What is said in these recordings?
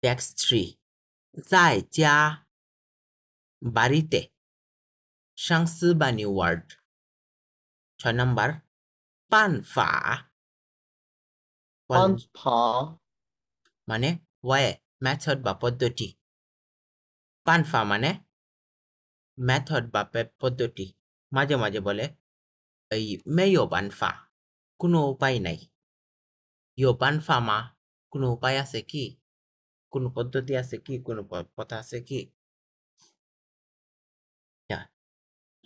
Text 3在家 বাড়িতে 上司把你 word 6 number 办法 বলেন 办法 মানে ওয়ে মেথড বা পদ্ধতি 办法মানে মেথড বা পদ্ধতি মাঝে মাঝে বলে এই 没有办法 কোনো উপায় নাই 有办法吗 কোনো উপায় আছে কি কোনো পদ্ধতি আছে কি কোনো পথ আছে কি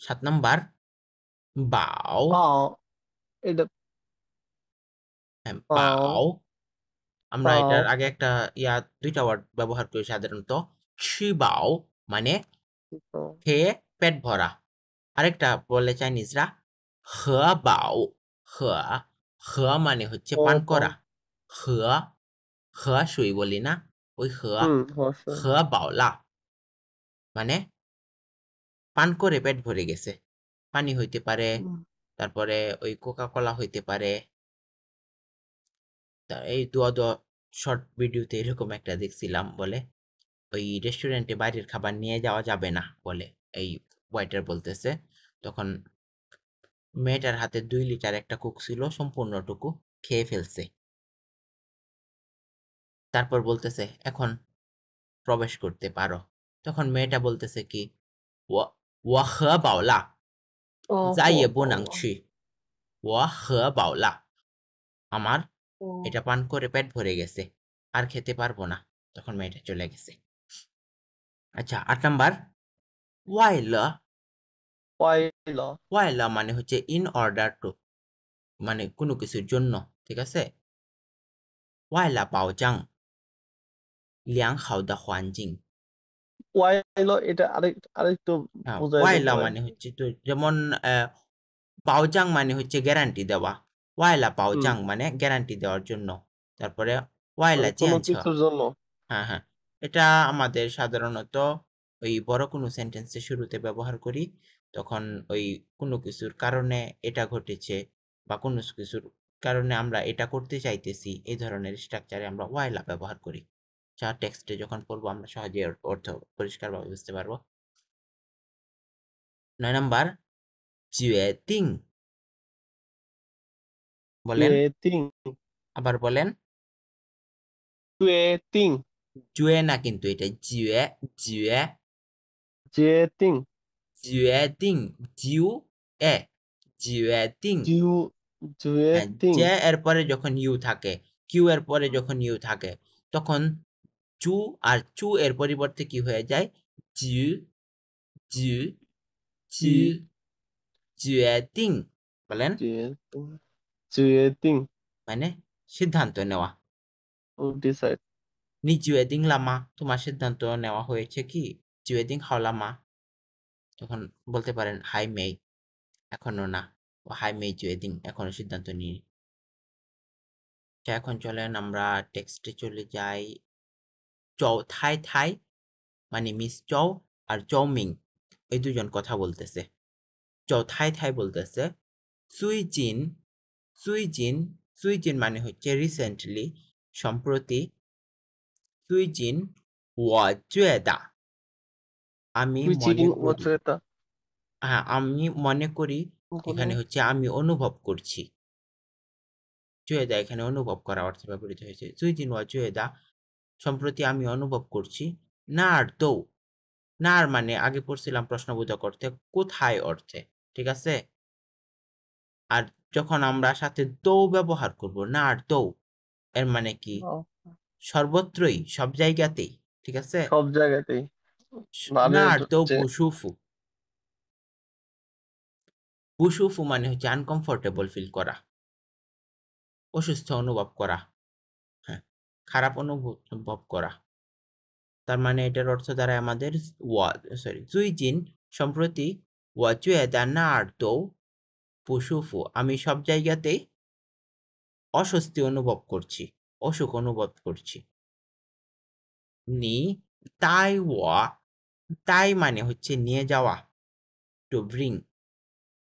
7 নাম্বার 保 保 এটা হ্যাঁ 保 保 আমরা এটার 保 আগে একটা দুইটা ওয়ার্ড ব্যবহার করি সাধারণত 吃饱 মানে খেয়ে পেট ভরা আরেকটা বলে চাইনিজরা 喝饱喝喝মানে হচ্ছে পান 喝 করা 饱 喝喝水বলি না ওই 喝喝水 喝饱了মানে পান করে পেট ভরে গেছে পানি হইতে পারে তারপরে ওই কোকা কোলা হইতে পারে এই দোয়া দোয়া শর্ট ভিডিওতে এরকম একটা দেখছিলাম বলে ওই রেস্টুরেন্টে বাইরের খাবার নিয়ে যাওয়া যাবে না বলে এই ওয়েটার বলতেছে তখন মেয়েটার হাতে 2 লিটার একটা কোক ছিল সম্পূর্ণটুকু খেয়ে ফেলছে তারপর বলতেছে এখন প্রবেশ করতে পারো তখন মেয়েটা বলতেছে কি 我喝饱了再也喝不能饱了去我喝饱了আমার 嗯 এটা পান করে পেট ভরে গেছে আর খেতে পারবো না তখন মেয়েটা চলে গেছে আচ্ছা 8 নাম্বার 坏了坏了 坏了মানে হচ্ছে ইন অর্ডার টু মানে কোনো কিছুর জন্য ঠিক আছে 为了保障良好的环境 ওয়াইল এটা আরেকটু বোঝাই দেন ওয়াইলা ওয়াইল মানে হচ্ছে তো যেমন পাওজাং মানে হচ্ছে গ্যারান্টি দেওয়া ওয়াইলা হুম পাওজাং মানে গ্যারান্টি দেওয়ার জন্য তারপরে ওয়াইলা মানে কোনো চেঞ্জ কিছুর জন্য হ্যাঁ হ্যাঁ এটা আমাদের সাধারণত ওই বড় কোনো সেন্টেন্সের শুরুতে ব্যবহার করি তখন ওই কোনো কিছুর কারণে এটা ঘটেছে বা কোনো কিছুর কারণে আমরা এটা করতে চাইতেছি এই ধরনের স্ট্রাকচারে আমরা ওয়াইলা ব্যবহার করি যা টেক্সটে যখন পড়বো আমরা সহজে অর্থ পরিষ্কারভাবে বুঝতে পারবো 9 নাম্বার 决定 বলেন 决定 আবার বলেন 决定 জুয়ে না কিন্তু এটা জুয়ে জুয়ে 决定 জুয়েদিং জিউ এ জুয়েদিং 就决 হ্যাঁ জে 定 এর পরে যখন ইউ থাকে কিউ এর পরে যখন ইউ থাকে তখন চু আর চু এর পরিবর্তে কি হয়ে যায় জিউ জিউ জিউ 决 জুয়েদিং বলেন 决定 মানে সিদ্ধান্ত নেওয়া decide 你决定了吗 তোমার সিদ্ধান্ত নেওয়া হয়েছে কি 决定好了吗 তখন বলতে পারেন হাই মেই এখনো না ও হাই মেই 决定 এখনো সিদ্ধান্ত নিই এখন চলেন আমরা টেক্সটে চলে যাই চৌ থাই থাই মানে মিস চৌ আর চৌমিং এই দুজন কথা বলতেছে চৌ থাই থাই বলতেছে সুই জিন সুই জিন সুই জিন মানে হচ্ছে রিসেন্টলি সম্প্রতি সুই জিন 我觉得 আমি 最 মনে 近我 করি 觉得 হ্যাঁ আমি মনে করি 可 এখানে 能 হচ্ছে আমি অনুভব করছি জুয়েদা এখানে অনুভব করা অর্থে ব্যবহৃত হয়েছে সুইজিন ওয়া জুয়েদা সম্প্রতি আমি অনুভব করছি না আর দৌ না আর মানে আগে পড়ছিলাম প্রশ্নবোধক অর্থে কোথায় অর্থে ঠিক আছে আর যখন আমরা সাথে দৌ ব্যবহার করব না আর দৌ এর মানে কি 好 সর্বত্রই সব জায়গাতেই ঠিক আছে সব জায়গাতেই না 哪里 আর দৌ 这 বুসুফু বুসুফু মানে হচ্ছে আনকমফোর্টেবল ফিল করা অসুস্থ অনুভব করা হ্যাঁ খারাপ অনুভব করা তার মানে এটার অর্থ দাঁড়ায় আমাদের জুইজিন সম্প্রতি ওয়াজুয়েদা না আর তো পুশুফু আমি সব জায়গাতেই অস্বস্তি অনুভব করছি অসুখ অনুভব করছি নি তাই ওয়া তাই মানে হচ্ছে নিয়ে যাওয়া টু ব্রিং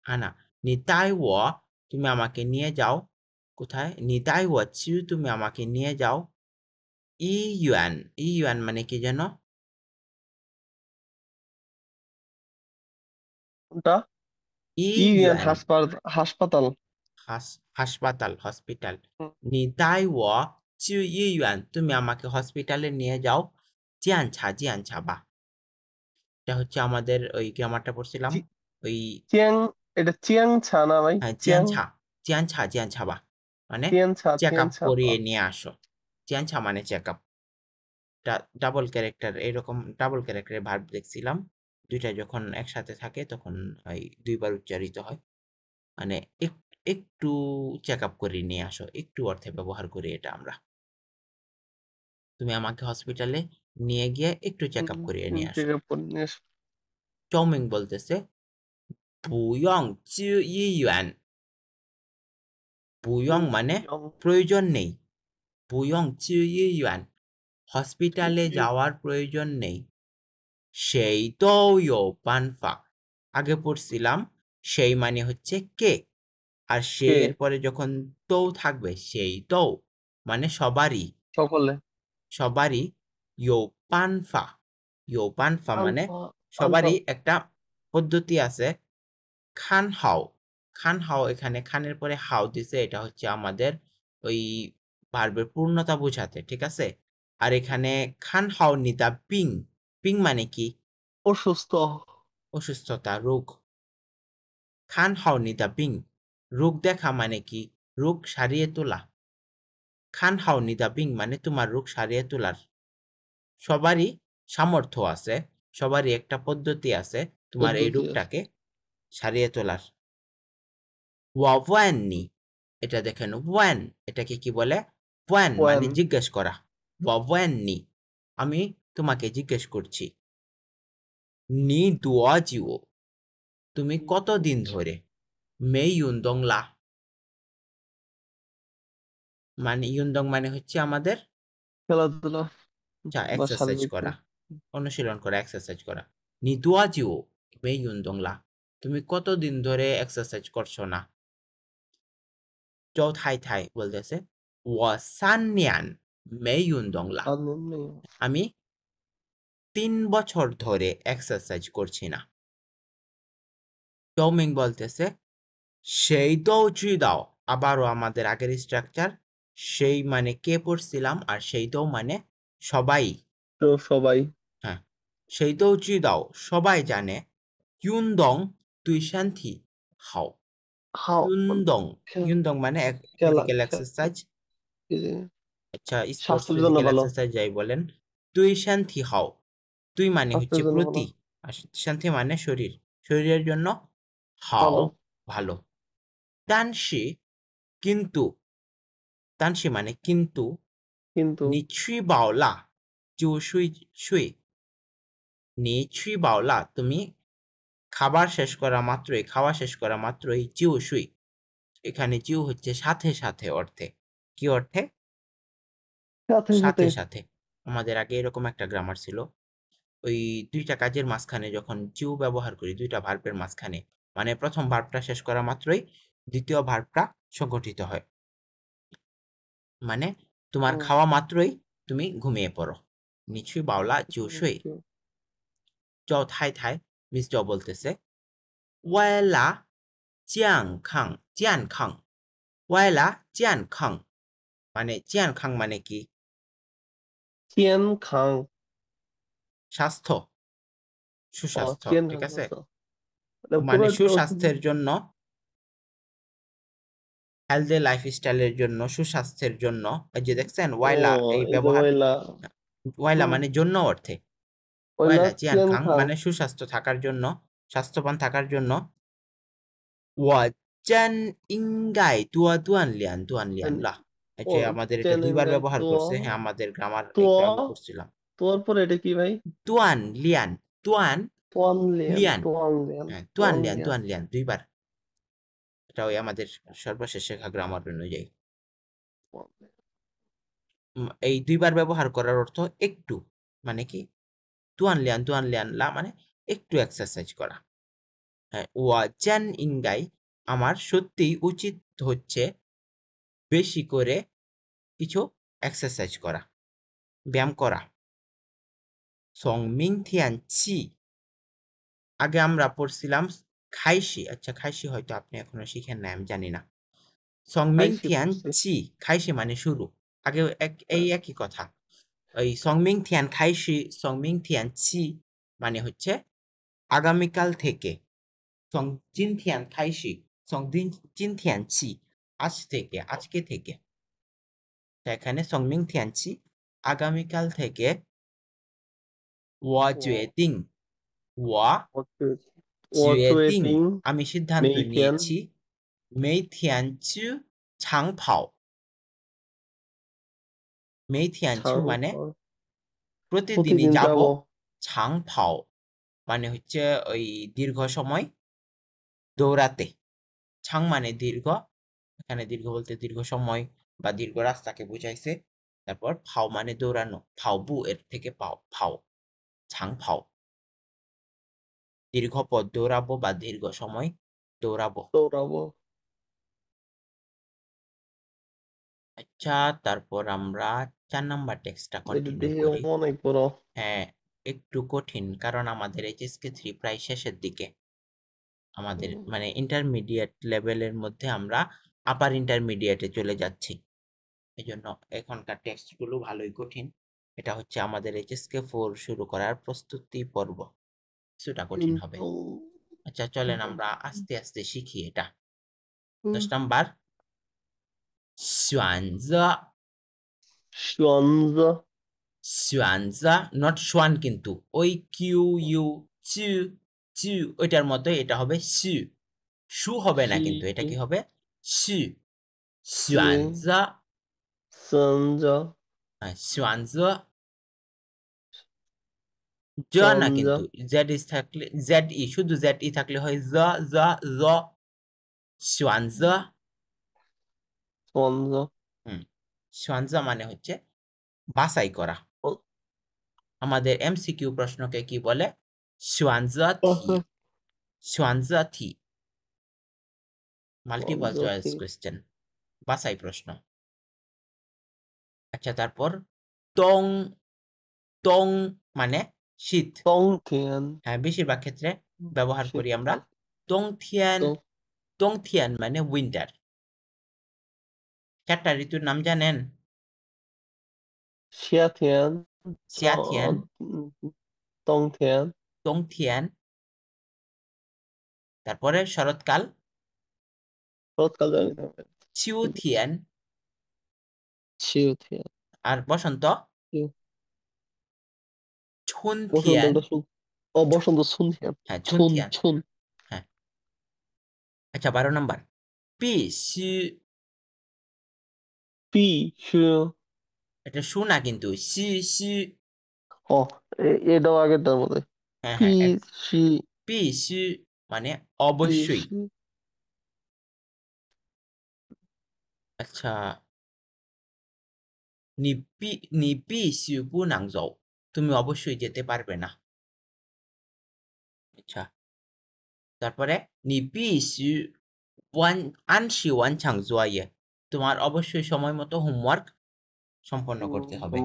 আনা নি তাই ওয়া তুমি আমাকে নিয়ে যাও কোথায় নি তাই ওয়া চিউ তুমি আমাকে নিয়ে যাও ইউয়ান ইউয়ান মানে কি যেন? কোনটা? ইউএন ইউয়ান হাসপাতাল। হাসপাতাল হসপিটাল। হুম, 你带我去医院 তুমি আমাকে হসপিটালে নিয়ে যাও। 检查吧 এটা হচ্ছে আমাদের ওই গ্রামারটা পড়ছিলাম চি- ওই চিয়াং, এটা চিয়াং ছা না ভাই? হ্যাঁ চিয়াং, জিয়ানছা মানে চেক তিয়ান আপ ছা করিয়ে নিয়ে আসো। জিয়ানছা মানে চেক আপ। ডাবল ক্যারেক্টার এরকম ডাবল ক্যারেক্টারের ভার্ব দেখছিলাম। দুইটা যখন একসাথে থাকে তখন ওই দুইবার উচ্চারিত হয়। মানে একটু চেক আপ করিয়ে নিয়ে আসো, একটু অর্থে ব্যবহার করি এটা আমরা। তুমি আমাকে হসপিটালে নিয়ে গিয়ে একটু চেক আপ করিয়ে নিয়ে আসো। চেক আপ করে নিয়ে এসো। চৌমিং বলতেছে 不用去医院 বুয়ং মানে ইয়ং, প্রয়োজন নেই। 不用去医院 হসপিটালে ইয়ং, যাওয়ার প্রয়োজন নেই। 谁都有办法 আগে পড়ছিলাম সেই মানে হচ্ছে কে, আর সেই কে? এর পরে যখন তো থাকবে সেই তো মানে সবারই। সকলে। সবারই 有办法 有办法 মানে আলফা, আলফা। সবারই একটা পদ্ধতি আছে। খান হাও খান হাও এখানে খানের পরে হাও দিছে, এটা হচ্ছে আমাদের ওই ভার্বের পূর্ণতা বোঝাতে, ঠিক আছে। আর এখানে খান হাও নিদা পিং, পিং মানে কি? অসুস্থ। অসুস্থতা, রোগ। খান হাও নিদা পিং রোগ দেখা মানে কি? রোগ সারিয়ে তোলা। খান হাও নিদা পিং মানে তোমার রোগ সারিয়ে তোলার। সবারই সামর্থ্য আছে, সবারই একটা পদ্ধতি আছে তোমার এই পদ্ধতি আছে। রোগটাকে সারিয়ে তোলার। ওয়াওয়াননি এটা দেখেন ওয়ান এটাকে কি বলে? One one. মানে জিজ্ঞেস করা। ওয়াওয়াননি আমি তোমাকে জিজ্ঞেস করছি। নি দুয়াজিও তুমি কতদিন ধরে? মে ইউনদং লা মানে ইউনদং মানে হচ্ছে আমাদের খেলাধুলা বা এক্সারসাইজ শারীরিক করা, ব্যায়াম। অনুশীলন করা, এক্সারসাইজ করা। নি দুয়াজিও মে ইউনদং লা তুমি কতদিন ধরে এক্সারসাইজ করছো না? চৌ থাই থাই বলতেছে 我3年没运动了 আর নেই। আমি 3 বছর ধরে এক্সারসাইজ করছি না। চৌমিং বলতেছে 谁都知道 আবারও আমাদের আগের স্ট্রাকচার। সেই মানে কে পড়ছিলাম, আর সেই মানে সবাই। তো সবাই। হ্যাঁ 谁都知道 সবাই জানে। 运动 তুই শান্তি হাও হাও, 运动 运动মানে খেলা, ফিজিক্যাল এক্সারসাইজ। এই যে আচ্ছা স্পোর্টস স্বাস্থ্যের জন্য ফিজিক্যাল ভালো। এক্সারসাইজ যাই বলেন। তুই শান্তি হও, তুই মানে হচ্ছে স্বাস্থ্যের জন্য ভালো। প্রতি, আর শান্তি মানে শরীর, শরীরের জন্য হাও ভালো। ভালো। তানসি কিন্তু, তানসি মানে কিন্তু। কিন্তু 你吃饱了就睡 你吃饱了তুমি খাবার শেষ করা মাত্রই, খাওয়া শেষ করা মাত্রই জিও শুই। এখানে জিও হচ্ছে সাথে সাথে অর্থে। কি অর্থে? সাথে সাথে। সাথে সাথে। আমাদের আগে এরকম একটা গ্রামার ছিল, ওই দুইটা কাজের মাঝখানে যখন জিউ ব্যবহার করি, দুইটা ভার্বের মাঝখানে, মানে প্রথম ভার্বটা শেষ করা মাত্রই দ্বিতীয় ভার্বটা সংঘটিত হয়। মানে তোমার হুম, খাওয়া মাত্রই তুমি ঘুমিয়ে পড়ো। নিচুই বাউলা জিউ শুই। চ থাই থাই মিস জ বলতেছে 为了健康 为了健康 মানে 健康 মানে কি? চিয়ান খাং। স্বাস্থ্য, ও, সুস্বাস্থ্য, চিয়ান ঠিক খাং আছে। বলছো? মানে মানে পুরোটা সুস্বাস্থ্যের জন্য, হেলদি লাইফস্টাইলের জন্য, সুস্বাস্থ্যের জন্য। এই যে দেখছেন ও, ওয়াইলা এই এই যে ব্যবহার, ওইলা। ওয়াইলা হুম, মানে জন্য অর্থে। ওইলা ওয়াইলা চিয়ান জিয়ানখাং খাং। মানে সুস্বাস্থ্য থাকার জন্য, স্বাস্থ্যবান থাকার জন্য। 我真应该多锻炼锻炼 লা এই ও, যে আমাদের এটা চেন দুইবার ইনগাই ব্যবহার তো, করছে। হ্যাঁ আমাদের গ্রামার তো একটু আগে করছিলাম। তোর পরে এটা কি ভাই? তুয়ান লিয়ান, তুয়ান তোয়ানলিয়ান, লিয়ান, তোয়ানলিয়ান, হ্যাঁ তুয়ান লিয়ান তোয়ানলিয়ান। তুয়ান লিয়ান দুইবার। এটা ওই আমাদের সর্বশেষ শেখা গ্রামার অনুযায়ী। এই দুইবার ব্যবহার করার অর্থ একটু, মানে কি? তুয়ান লিয়ান লা মানে একটু এক্সারসাইজ করা। হ্যাঁ ওয়াজান ইনগাই আমার সত্যিই উচিত হচ্ছে বেশি করে কিছু এক্সারসাইজ করা। ব্যায়াম করা সংমিং তিয়ান চি আগে আমরা পড়ছিলাম খাইশি আচ্ছা খাইশি হয়তো আপনি এখনো শিখেন না আমি জানি না সংমিং খাইছি তিয়ান পড়ছি চি খাইশি মানে শুরু আগে এই একই কথা ওই সংমিং তিয়ান খাইশি সংমিং তিয়ান চি মানে হচ্ছে আগামীকাল থেকে সং জিন তিয়ান খাইশি সং জিন তিয়ান চি আজ থেকে আজকে থেকে তা এখানে সংমিং তিয়ান চি আগামীকাল থেকে 我决定我我决决定定 আমি সিদ্ধান্ত 每天 নিয়েছি 每天去长跑 每天去 长 মানে 跑 প্রতিদিনই প্রতিদিন যাব যাব 长跑 মানে হচ্ছে ওই দীর্ঘ সময় দৌড়াতে ছাং মানে দীর্ঘ এখানে দীর্ঘ বলতে দীর্ঘ সময় বা দীর্ঘ রাস্তাকে বুঝাইছে তারপর ফাও মানে দৌড়ানো ফাও বু এর থেকে পাও ফাও ছাং ফাও দীর্ঘ পথ দৌড়াবো বা দীর্ঘ সময় দৌড়াবো দৌড়াবো আচ্ছা তারপর আমরা 4 নাম্বার টেক্সটটা এটা কন্টিনিউ দেখে করি অনেক বড় হ্যাঁ একটু কঠিন কারণ আমাদের এইচএসকে 3 প্রায় শেষের দিকে আমাদের মানে ইন্টারমিডিয়েট লেভেলের মধ্যে আমরা আপার ইন্টারমিডিয়েটে চলে যাচ্ছি এজন্য এখনকার টেক্সটগুলো ভালোই কঠিন এটা হচ্ছে আমাদের এইচএসকে 4 শুরু করার প্রস্তুতি পর্ব কিছুটা কঠিন হবে আচ্ছা চলেন আমরা আস্তে আস্তে শিখি এটা 10 নাম্বার 选择 选择 选择 not 选কিন্তু ওই কিউ ইউ চু চু ওইটার মতো এটা হবে সু সু হবে না কিন্তু এটা কি হবে সু 选择 选择 选择 জ না 选 কিন্তু 择 জেড ইস থাকলে জেড ই শুধু জেড ই থাকলে হয় জ জ জ 选择 选择 হুম 选择 মানে হচ্ছে বাছাই করা আমাদের এমসিকিউ প্রশ্নকে কি বলে 选择题选择题 মাল্টিপল 选择 চয়েস 题 কোশ্চেন বাছাই প্রশ্ন আচ্ছা তারপর টং টং মানে শীত 冬天 হ্যাঁ বেশিরভাগ ক্ষেত্রে ব্যবহার করি আমরা শীতকাল টং থিয়ান 冬 টং থিয়ান মানে উইন্টার 4টা ঋতুর নাম জানেন 夏天 শিয়া থিয়ান 冬天 টং থিয়ান তারপরে শরৎকাল শরৎকাল জানি না চিউ থিয়ান 秋天 আর বসন্ত 秋 ছুন থিয়ান বসন্তটা বসন্ত 春天 হ্যাঁ ছুন 春 থিয়ান 春 হ্যাঁ আচ্ছা 12 নম্বর 必须 必须 এটা শু না কিন্তু শি শি ও এটাও আগেরটার মধ্যে হ্যাঁ 必 হ্যাঁ 须 必须মানে 必 অবশ্যই 须 আচ্ছা 你必须不能走 তুমি অবশ্যই যেতে পারবে না আচ্ছা তারপরে 你必须按时完成作业 তোমার অবশ্যই সময় মতো হোমওয়ার্ক সম্পন্ন করতে হবে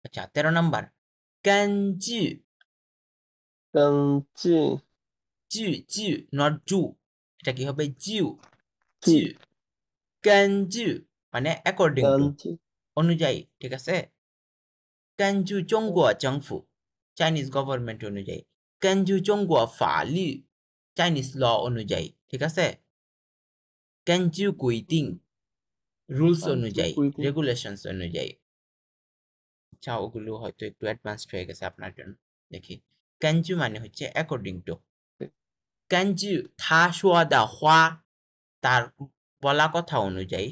আচ্ছা 13 নাম্বার 根据 根据 据据 not 住 এটা কি হবে 就 据 据根据মানে অ্যাকর্ডিং টু 根据 অনুযায়ী ঠিক আছে 根据中国政府 চাইনিজ গভর্নমেন্ট অনুযায়ী 根据中国法律 চাইনিজ ল অনুযায়ী ঠিক আছে 根据规定রুলস 根据 অনুযায়ী 规定 রেগুলেশনস অনুযায়ী আচ্ছা ওগুলো হয়তো একটু অ্যাডভান্সড হয়ে গেছে আপনার জন্য দেখি 根据মানে হচ্ছে অ্যাকর্ডিং টু 根据他说的话 তার বলা কথা অনুযায়ী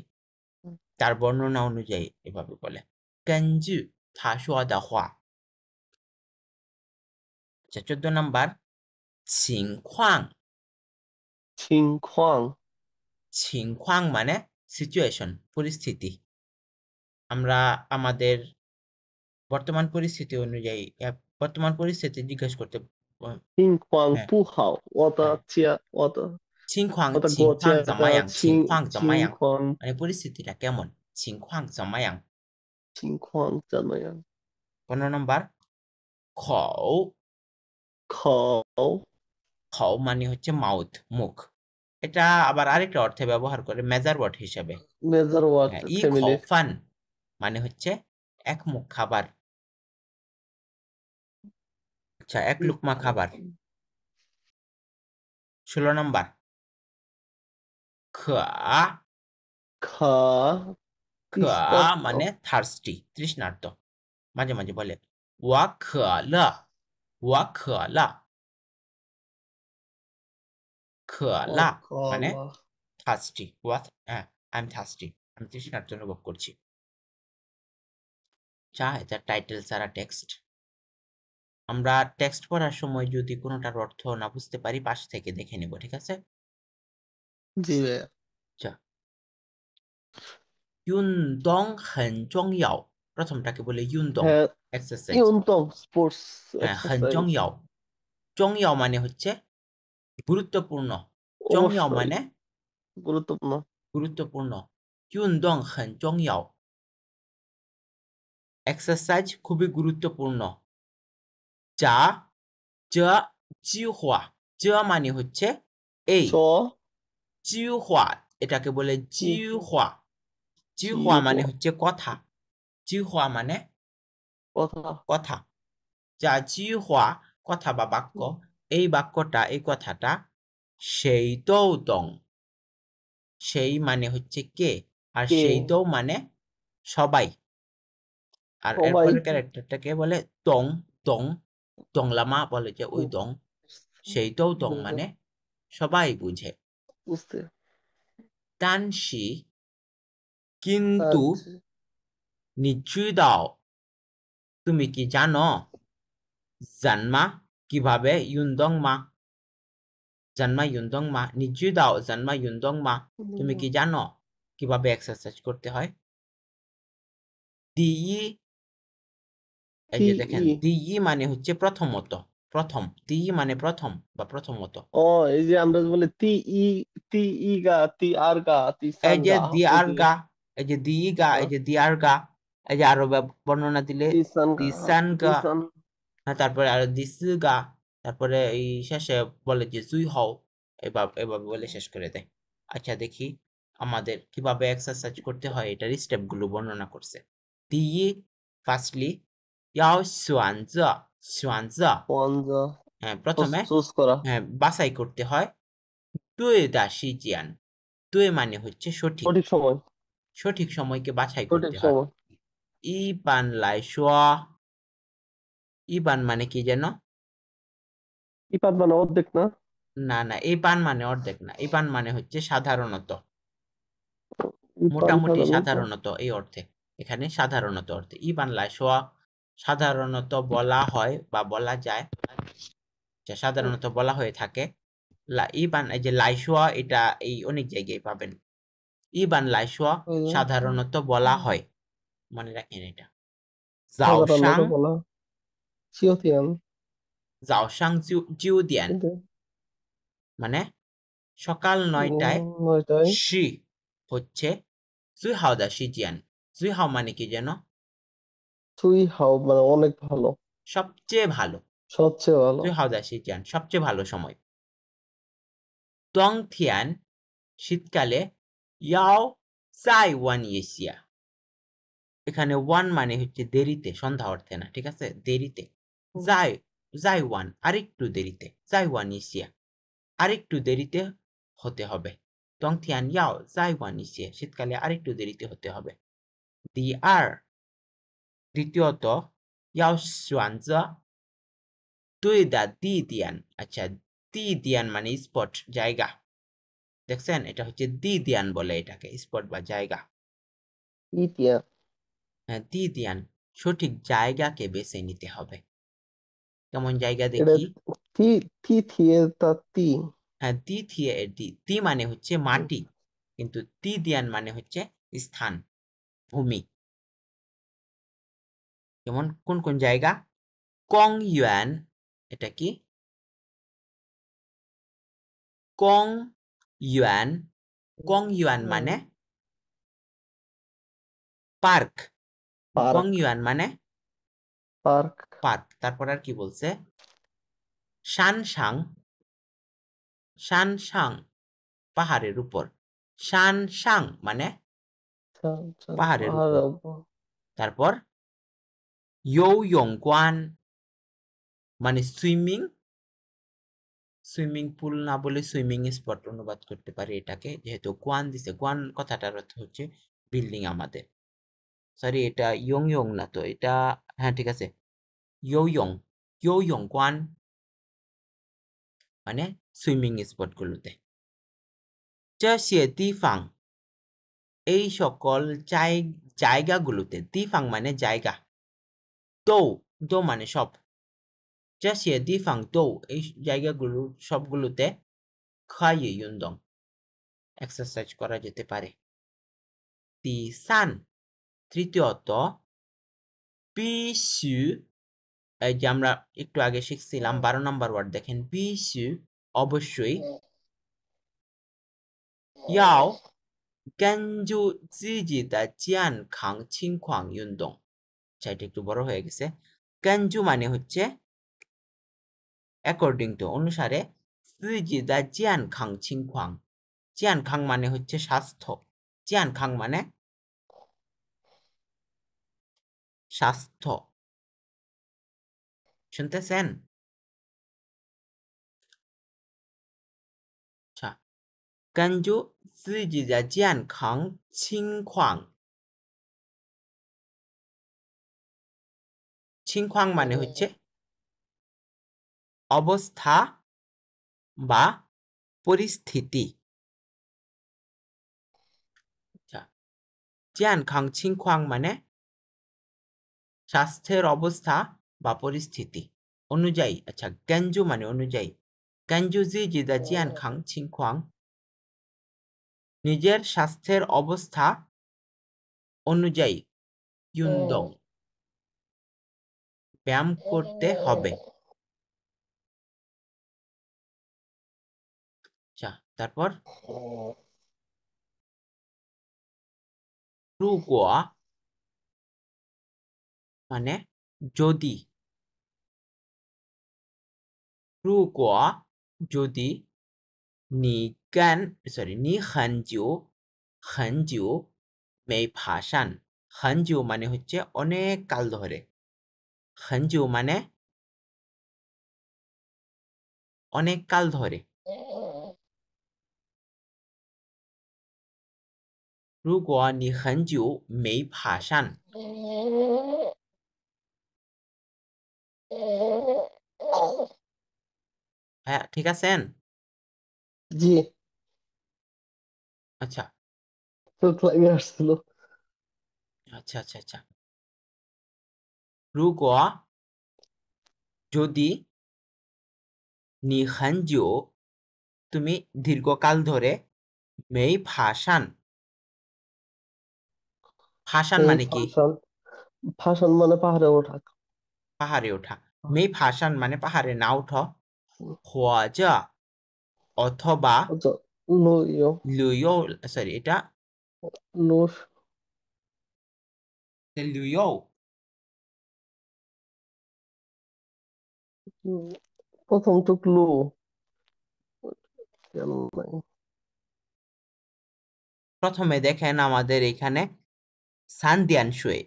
তার বর্ণনা অনুযায়ী এভাবে বলে 根据他说的话 আচ্ছা 14 নাম্বার 情况 情况 情况মানে সিচুয়েশন পরিস্থিতি আমরা আমাদের বর্তমান পরিস্থিতি অনুযায়ী বর্তমান পরিস্থিতি জিজ্ঞেস করতে 情况 হ্যাঁ 不好，我的 হ্যাঁ 家，情况我的情国况家怎么样的情况怎么样情况 মানে পরিস্থিতিটা কেমন 情况怎么样情况怎么样？ 15 নম্বর খও 口 খও মানে হচ্ছে মাউথ মুখ এটা আবার আরেকটা অর্থে ব্যবহার করে মেজার ওয়ার্ড হিসেবে মেজর ওয়ার্ড ই ফ্যামিলির খফান মানে হচ্ছে এক মুখ খাবার আচ্ছা এক লুকমা খাবার 16 নম্বর খা 可 খা তৃষ্ণার্ত মানে থার্স্টি তৃষ্ণার্ত মাঝে মাঝে বলে ওয়া খলা ওয়া খলা খলা মানে অকলা থার্স্টি ওয়া আই এম থার্স্টি আমি তৃষ্ণার্ত অনুভব করছি চা এটা টাইটেল ছাড়া টেক্সট আমরা টেক্সট পড়ার সময় যদি কোনোটার অর্থ না বুঝতে পারি পাশ থেকে দেখে নেব ঠিক আছে জি ভাইয়া আচ্ছা ইউনদং হেন জং ইয়াও প্রথমটাকে বলে ইউনদং হ্যাঁ এক্সারসাইজ ইউনতং স্পোর্টস হ্যাঁ হেন জং এক্সারসাইজ ইয়াও জং ইয়াও মানে হচ্ছে গুরুত্বপূর্ণ জং ইয়াও অবশ্যই মানে গুরুত্বপূর্ণ গুরুত্বপূর্ণ ইউনদং হেন জং ইয়াও এক্সারসাইজ খুবই গুরুত্বপূর্ণ যা যা জিহ্বা যা মানে হচ্ছে এই চ জিহ্বা এটাকে বলে জি জিহ্বা জিহ্বা মানে জিহ্বা হচ্ছে কথা জিহ্বা মানে কথা কথা যা জিহ্বা কথা বা বাক্য এই বাক্যটা এই কথাটা সেই দৌ দং সেই মানে হচ্ছে কে আর কে সেই দৌ মানে সবাই আর সবাই এরপরের ক্যারেক্টারটাকে বলে দং দং দং লামা বলে যে ওই দং সেই দৌ দং মানে সবাই বুঝে বুঝতে তানসি কিন্তু আচ্ছা 你知道 তুমি কি জানো জানমা কিভাবে ইউনদং মা জানমা ইউনদং মা 你知道 জানমা ইউনদং মা তুমি কি জানো কিভাবে এক্সারসাইজ করতে হয় দিই এই যে দেখেন ই দিই মানে হচ্ছে প্রথমত প্রথম দিই মানে প্রথম বা প্রথমত ও এই যে আমরা বলে তি ই গা তি আর গা তি এই সান যে গা দিয়ার ওইদিকে গা এই যে দিই গা এই যে দিয়ার গা এই যে আরো বর্ণনা দিলে তি সান গা দিসান তি গা সান হ্যাঁ তারপরে আরো দিসু গা তারপরে এই শেষে বলে যে জুই হও এভাবে এভাবে বলে শেষ করে দেয় আচ্ছা দেখি আমাদের কিভাবে এক্সারসাইজ করতে হয় এটার স্টেপ গুলো বর্ণনা করছে দিই ফার্স্টলি ইয়াও সোয়ানজা ওয়ানজা হ্যাঁ প্রথমে চুজ করা হ্যাঁ বাছাই করতে হয় দুই দা শিজিয়ান দুই মানে হচ্ছে সঠিক সঠিক সময় সঠিক সময়কে বাছাই সঠিক করতে হয় সময় ইবান লাই শোয়া ইবান মানে কি যেন ইপাত মানে অর্ধেক না না না এই পান মানে অর্ধেক না এই পান মানে হচ্ছে সাধারণত ইপান মোটামুটি সাধারণত সাধারণত এই অর্থে এখানে সাধারণত অর্থে ই বাংলায় সোয়া সাধারণত বলা হয় বা বলা যায় যা সাধারণত বলা হয়ে থাকে এই যে লাইশোয়া এটা এই অনেক জায়গায় পাবেন ইবান লাইশোয়া সাধারণত বলা হয় মনে রাখেন এটা সাধারণত জাওসাং বলা চিওতিয়ান জাওসাং জিউদিয়ান কিন্তু মানে সকাল 9টায় 9টায় শি হচ্ছে জুই হাওদা শিজিয়ান জুই হাও মানে কি যেন সুই হাও মানে অনেক ভালো সবচেয়ে ভালো সবচেয়ে ভালো জুই হাওদা শিজিয়ান সবচেয়ে ভালো সময় দংথিয়ান শীতকালে ইয়াও সাই ওয়ান ইয়েসিয়া এখানে ওয়ান মানে হচ্ছে দেরিতে সন্ধ্যা অর্থে না ঠিক আছে দেরিতে যাই যাই ওয়ান আরেকটু দেরিতে যাই ওয়ান ইসিয়া আরেকটু দেরিতে হতে হবে দংথিয়ান ইয়াও যাই ওয়ান ইসিয়া শীতকালে আরেকটু দেরিতে হতে হবে দি আর দ্বিতীয়ত ইয়াও সোয়ানজা দুই দা দি দিয়ান আচ্ছা দি দিয়ান মানে স্পট জায়গা দেখছেন এটা হচ্ছে দি দিয়ান বলে এটাকে স্পট বা জায়গা ইতিয়া হ্যাঁ দি দিয়ান সঠিক জায়গাকে বেছে নিতে হবে কেমন জায়গা এটা দেখি তি তি থিয়ে তা তি হ্যাঁ দি থিয়ে তি মানে হচ্ছে মাটি কিন্তু তি দিয়ান মানে হচ্ছে স্থান ভূমি যেমন কোন কোন জায়গা কং ইউয়ান এটা কি কং ইউয়ান কং ইউয়ান মানে পার্ক পার্ক গংইউয়ান মানে পার্ক পার্ক। তারপর আর কি বলছে? শানসাং, শানসাং পাহাড়ের উপর। শানসাং মানে পাহাড়ের উপর। পাহাড়ের উপর তারপর ইয়োইয়ংগুয়ান মানে সুইমিং, সুইমিং পুল না বলে সুইমিং স্পট অনুবাদ করতে পারি এটাকে, যেহেতু গুয়ান দিছে। গুয়ান কথাটার অর্থ হচ্ছে বিল্ডিং আমাদের। সরি, এটা ইয়ং ইয়ং না তো, এটা হ্যাঁ ঠিক আছে, ইয়োইয়ং, ইয়োইয়ংগুয়ান মানে সুইমিং স্পট গুলোতে। 这些地方 এই সকল জায়গাগুলোতে, দিফাং মানে জায়গা, দো দো মানে সব, 这些地方都 এই জায়গাগুলো সবগুলোতে 可以运动 এক্সারসাইজ করা যেতে পারে। 第三 তৃতীয়ত 必须 এই যে আমরা একটু আগে শিখছিলাম 12 নম্বর ওয়ার্ড দেখেন, 必须 অবশ্যই, 要根据自己的健康情况运动। এটা একটু বড় হয়ে গেছে। 根据মানে হচ্ছে অ্যাকর্ডিং টু, অনুসারে, 自己的健康情况 健康মানে হচ্ছে স্বাস্থ্য, 健康মানে স্বাস্থ্য, শুনতেছেন? আচ্ছা, 根据自己的健康情况 情况মানে হচ্ছে অবস্থা বা পরিস্থিতি। আচ্ছা, 健康情况মানে স্বাস্থ্যের অবস্থা বা পরিস্থিতি অনুযায়ী। আচ্ছা, 根据মানে অনুযায়ী, 根据自己的健康情况নিজের স্বাস্থ্যের অবস্থা অনুযায়ী, 运动 ব্যায়াম করতে হবে। আচ্ছা, তারপর 如果 মানে যদি, 如果 যদি 你跟sorry 你很久很久没爬山，很久মানে হচ্ছে অনেক কাল ধরে, 很久মানে অনেক কাল ধরে। 如果你很久没爬山， হ্যাঁ ঠিক আছেন? জি আচ্ছা চোখ লাগে আসছিল আচ্ছা আচ্ছা আচ্ছা, 如果 যদি 你很久 তুমি দীর্ঘকাল ধরে 没爬山 ফাসান এই মানে কি? ফাঁসান ফাঁসান মানে পাহাড়ে ওঠা পাহাড়ে ওঠা। 没爬山মানে পাহাড়ে না ওঠা, 或者 অথবা, আচ্ছা নো ইয়ো 旅游 সরি এটা নো 旅游 প্রথম তো ক্লু কেন নাই প্রথমে দেখেন আমাদের এখানে সানদিয়ান শুয়ে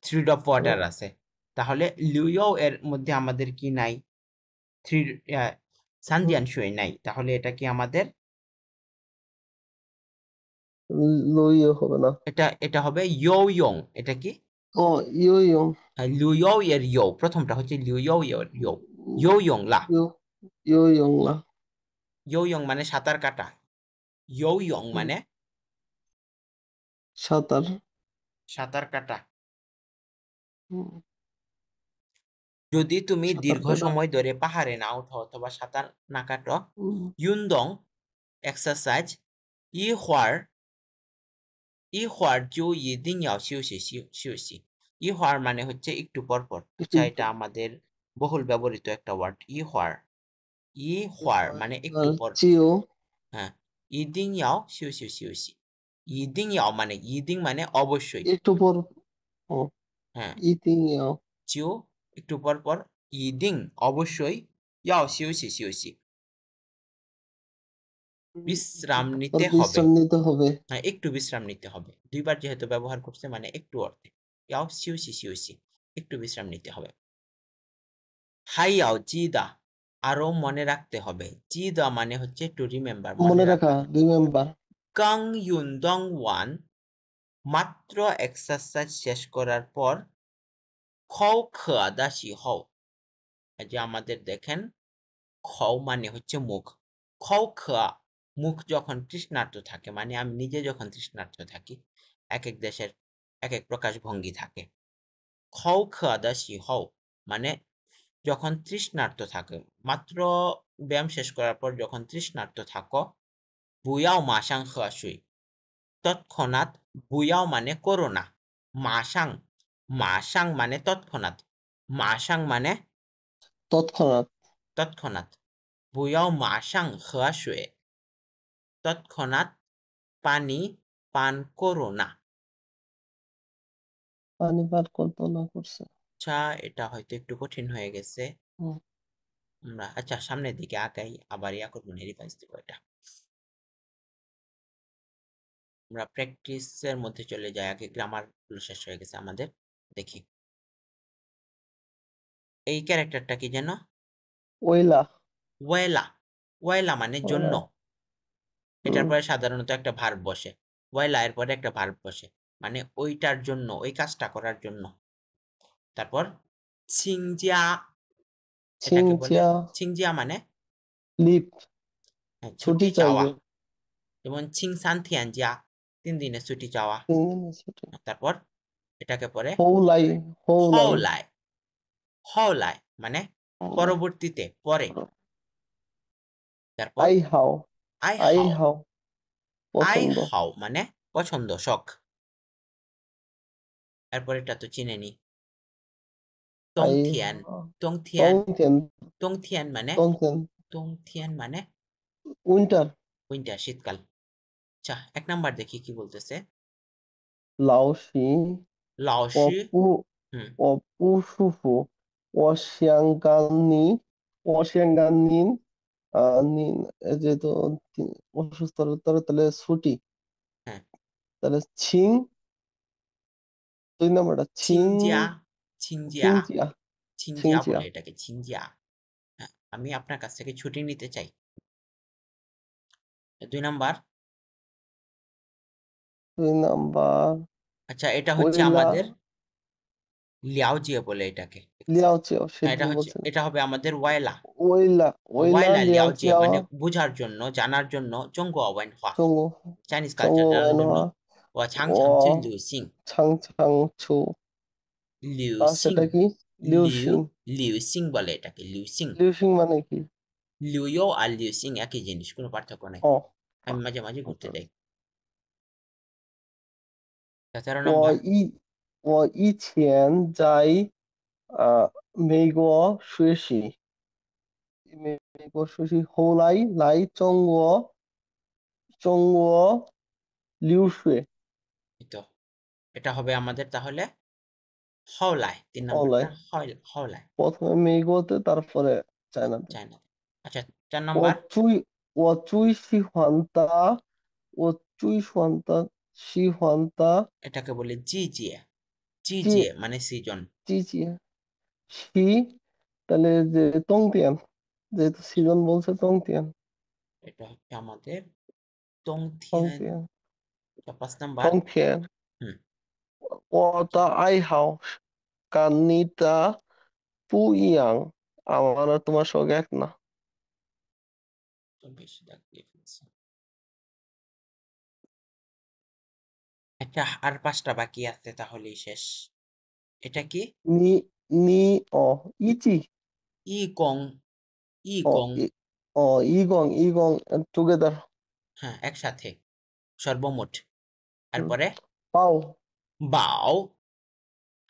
থ্রি ড্রপ ওয়াটার আছে, তাহলে লিও এর মধ্যে আমাদের কি নাই? থ্রি সানদিয়ান শুয়ে নাই, তাহলে এটা কি আমাদের? লো ইয়ো হবে না এটা এটা হবে ইয়ো ইয়ং। এটা কি? ও ইয়ো ইয়ো লিও এর ইয়ো, প্রথমটা হচ্ছে লিও এর ইয়ো, ইয়ো ইয়ং লা। ইয়ো ইয়ো ইয়ং না ইয়ো ইয়ং মানে সাঁতার কাটা, ইয়ো ইয়ং মানে সাঁতার সাঁতার কাটা। যদি তুমি সাঁতার দীর্ঘ কাটা সময় ধরে পাহাড়ে না ওঠো অথবা সাঁতার না কাটো, ইউনদং এক্সারসাইজ 一会儿就一定要休息。一会儿মানে হচ্ছে একটু পর পর। একটু আচ্ছা, এটা আমাদের বহুল ব্যবহৃত একটা ওয়ার্ড, 一会儿মানে একটু পর। চিও হ্যাঁ, 一定要休息。一定要মানে ইদিং মানে অবশ্যই। একটু পর হুম, হ্যাঁ, ইতিং ইয়াও। চিও একটু পর পর, ইদিং অবশ্যই, ইয়াও শিউসি শিউসি বিশ্রাম তারপর নিতে হবে। বিশ্রাম নিতে হবে। হ্যাঁ, একটু বিশ্রাম নিতে হবে। দুইবার যেহেতু ব্যবহার করছে মানে একটু অর্থে। ইয়াও শিউসি শিউসি একটু বিশ্রাম নিতে হবে। হাই ইয়াও জিদা আরো মনে রাখতে হবে। জিদা মানে হচ্ছে টু রিমেম্বার, মনে মনে রাখা, রাখা। রিমেম্বার। কাং ইউন দং ওয়ান মাত্র এক্সারসাইজ শেষ করার পর খও খা দা শি হও, এই যে আমাদের দেখেন খও মানে হচ্ছে মুখ, খও খা মুখ যখন তৃষ্ণার্ত থাকে, মানে আমি নিজে যখন তৃষ্ণার্ত থাকি, এক এক দেশের এক এক প্রকাশ ভঙ্গি থাকে। খও খা দা শি হও মানে যখন তৃষ্ণার্ত থাকে, মাত্র ব্যায়াম শেষ করার পর যখন তৃষ্ণার্ত থাকো, বুয়াও মাসাং খা শুই, তৎক্ষণাৎ, বুয়াও মানে করো না, মাসাং, মাসাং মানে তৎক্ষণাৎ, মাসাং মানে তৎক্ষণাৎ। তৎক্ষণাৎ, বুয়াও মাসাং খা শুয়ে, তৎক্ষণাৎ পানি পান করো না। পানি পান করতো না করছে। আচ্ছা, এটা হয়তো একটু কঠিন হয়ে গেছে। হুম, আমরা আচ্ছা সামনের দিকে আগাই, আবার ইয়া করবো না, রিভাইজ দেবো এটা। আমরা প্র্যাকটিসের মধ্যে চলে যাই, আগে গ্রামার গুলো শেষ হয়ে গেছে আমাদের। দেখি এই ক্যারেক্টারটা কি যেন, ওইলা। ওয়েলা, ওয়েলা মানে জন্য। ওইলা। এটার হুম, পরে সাধারণত একটা ভার্ব বসে, ওয়েলা এর পরে একটা ভার্ব বসে, মানে ওইটার জন্য, ওই কাজটা করার জন্য। তারপর ছিংজিয়া, এটাকে বলে ছিংচিয়া। ছিংজিয়া মানে লিপ। ছুটি ছুটি চাওয়া, চাইবে। যেমন ছিং সান থিয়ানজিয়া 3 দিনের ছুটি চাওয়া। 3 দিনের ছুটি। তারপর এটাকে পরে হৌলাই। হৌলাই। হওলাই, হওলাই মানে হৌলাই। পরবর্তীতে, পরে। তারপর I how. I I how, how I পছন্দ। হাও মানে পছন্দ, শখ। এরপর এটা তো চিনে নি, টং আই থিয়ান, টং থিয়ান, টংথেন। টং থিয়ান মানে, টংথেন। টং থিয়ান মানে উইন্টার। উইন্টার, শীতকাল। আচ্ছা 1 নাম্বার দেখি কি বলতেছে। লাওশি 老师 我 হুম 不舒服，我想跟您নিন যেহেতু অসুস্থ তাহলে ছুটি। হ্যাঁ, তাহলে 2 নম্বরটা ছিংজিয়া, ছিংজিয়া, ছিংচিয়া। ছিংজিয়া ছিংচিয়া। বলে এটাকে, ছিংজিয়া। হ্যাঁ, আমি আপনার কাছ থেকে ছুটি নিতে চাই। 2 নাম্বার, 2 নাম্বার আচ্ছা এটা হচ্ছে ওইলা। আমাদের লিয়াওজিয়ে বলে এটাকে, ঠিক আছে। লিয়াওচিও হ্যাঁ, এটা সেদিন হচ্ছে, বলছেন। এটা হবে আমাদের ওয়াইলা, ওইলা। ওইলা ওয়াইলা লিয়াওজিয়ে লিয়াওচিয়াও। মানে বোঝার জন্য, জানার জন্য, জঙ্গো ওয়াইন হওয়া, 中国 চাইনিজ 中 কালচার 国 জানার 文 জন্য। 化 ও ছাং ছাং চি 我 লিউ সিং, 常常 লিউ সিং, সেটা কি? Liu Liu, Singh. Liu Singh বলে এটাকে, লিউ সিং। লিউ সিং মানে কি? লিউইও আর লিউ সিং একই জিনিস, কোনো পার্থক্য নাই। ও আমি মাঝে মাঝে ঘুরতে আচ্ছা। যাই। 13 নম্বর, 我以前在美国学习，后来来中国留学。এই তো এটা হবে আমাদের তাহলে হাওলায়, 3 নম্বরটা 后来হাওলায়, প্রথমে মেঘতে তারপরে চায়নাতে। চায় না। আচ্ছা 4 নম্বর, 我最喜欢的，我最喜欢的এটাকে বলে জি জিয়ে, জি季 জিয়ে মানে সিজন। 季节，তাহলে যে তংতিয়ান, যেহেতু সিজন বলছে তংতিয়ান। এটা হচ্ছে আমাদের তংথিয়ান। তংতিয়ান। 5 নম্বর, 冬天，হুম 我的爱好跟你的不一样，আমার আর তোমার সঙ্গে এক না। তো বেশি দাগ দিয়ে ফেলছি। এটা আর 5টা বাকি আছে, তাহলেই শেষ। এটা কি? 你，ই কং, ই কং, 一共 হ্যাঁ একসাথে, সর্বমোট। together。তারপরে 包 বাও,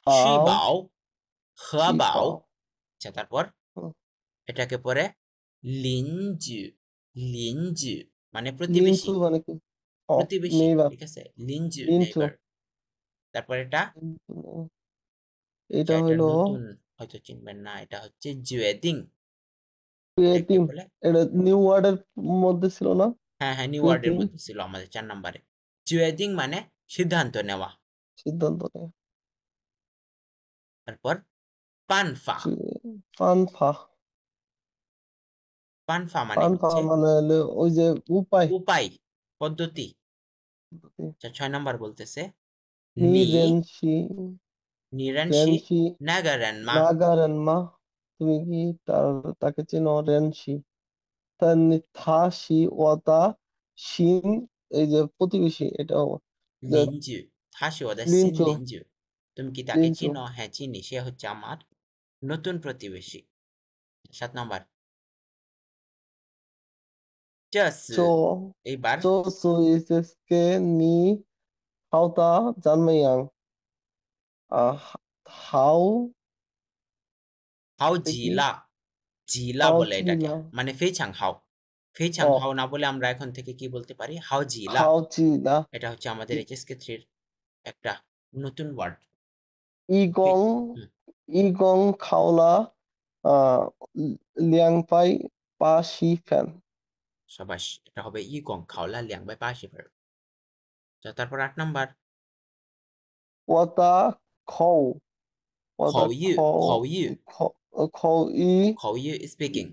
শি 好 বাও, হা 气 বাও। 包。আচ্ছা তারপর এটাকে পরে লিনজু, লিনজু মানে প্রতিবেশী, লিনচু মানে কি? প্রতিবেশী, নেইবার। ঠিক আছে, লিনজু লিনচু। নেইবার। তারপর এটা এটা এটা হইলো নতুন, হয়তো চিনবেন না, এটা হচ্ছে জুয়েদিং। এটাকে ক্রিয়েটিং। বলে, এটা নিউ ওয়ার্ডের মধ্যে ছিল না? হ্যাঁ হ্যাঁ, নিউ ওয়ার্ডের ক্রিয়েটিং মধ্যে ছিল আমাদের 4 নম্বরে। জুয়েদিং মানে সিদ্ধান্ত নেওয়া। সিদ্ধান্ত নেয়। তারপর পানফা। ফানফা। পানফা মানে ফানফা হচ্ছে মানে হলো ওই যে উপায়। উপায়, পদ্ধতি। আচ্ছা, 6 নাম্বার বলতেছে নি নি রেনশি নিরানশি রেনশি নাগারেনমা। নাগারেনমা। তুমি কি তাকে চেনো? রেনশি তার থা শি ওয়াতা শিন, এই যে প্রতিবেশী, এটাও যে লিঞ্জু, থাসি ওদা সিন লিনচো লিঞ্জু। তুমি কি তাকে লিনচো চিনো? হ্যাঁ চিনি, সে হচ্ছে আমার নতুন প্রতিবেশী। 7 নাম্বার চাস। 就 এইবার 就是你好的怎么样好 হাও দেখি জিলা, জিলা 好 বলে 极 এটাকে, 了 মানে ফেইচাং হাও। ফেইচাং 哦 হাও না বলে আমরা এখন থেকে কি বলতে পারি? হাও জিলা। 好极了 এটা হচ্ছে আমাদের এইচএসকে 3 একটা নতুন ওয়ার্ড। 一共 হুম, 一共考了280分。সাবাস, এটা হবে ই গং খাওলা লিয়াং বাই পাশে ফের। তারপর 8 নাম্বার 我的口我的口语，口语，口语口语 speaking。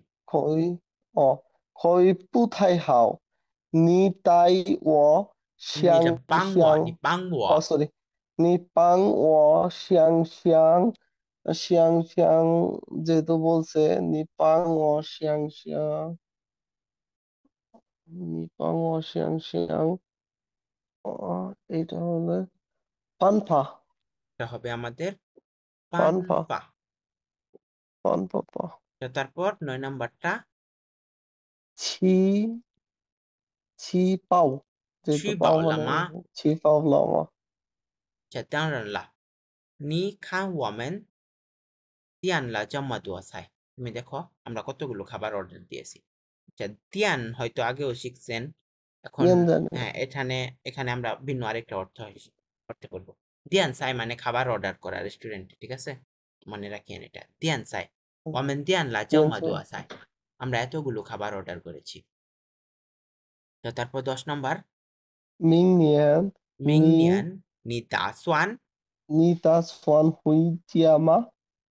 口语不太好，你带我你在想帮我，你想。哦帮我。，sorry，你帮我想想যেহেতু বলছে你帮我想想，你帮我想想，এটা হলো পান্থা। এটা হবে আমাদের পান্থা পানফা। পান্থা তারপর 9 নাম্বারটা 七七宝，যেহেতু 吃 পাও 饱了 মানে 吗？七宝老嘛。当然了，你看我们点了这么多菜，তুমি দেখো আমরা কতগুলো খাবার অর্ডার দিয়েছি। আচ্ছা, তিয়ান হয়তো আগেও শিখছেন। এখন তিয়ান জানি। হ্যাঁ, এখানে এখানে আমরা ভিন্ন আরেকটা অর্থ করব। তিয়ান সাই মানে খাবার অর্ডার করা রেস্টুরেন্টে, ঠিক আছে? মনে রাখিয়েন এটা। তিয়ান সাই, ওমেন তিয়ান লা তিয়ান চাম্মা চাই। দোয়া সাই। আমরা এতগুলো খাবার অর্ডার করেছি। তো তারপর 10 নাম্বার 明年 মিং 你 নিয়ান নি দা সোয়ান। 你打算回家吗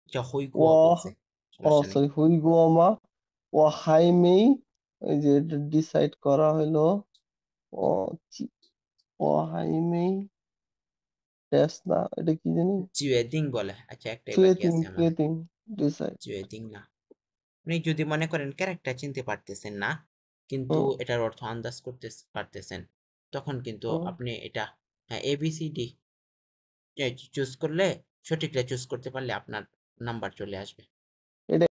？এটা হই গুয়া বলছে, 我 সমস্যা নেই। sorry 回国吗？我还没এই যে ডিসাইড করা হলো। ও কি- ও হাই মে টেস্ট না, এটা কি জানি? জুয়েদিং বলে। আচ্ছা, একটাই বাকি ক্রিয়েটিং আছে আমাদের। Creating decide. জুয়েদিং না। আপনি যদি মনে করেন ক্যারেক্টার চিনতে পারতেছেন না, কিন্তু হুম এটার অর্থ আন্দাজ করতে পারতেছেন, তখন কিন্তু হুম আপনি এটা, হ্যাঁ, এবিসিডি চুজ করলে, সঠিকটা চুজ করতে পারলে আপনার নাম্বার চলে আসবে। এটা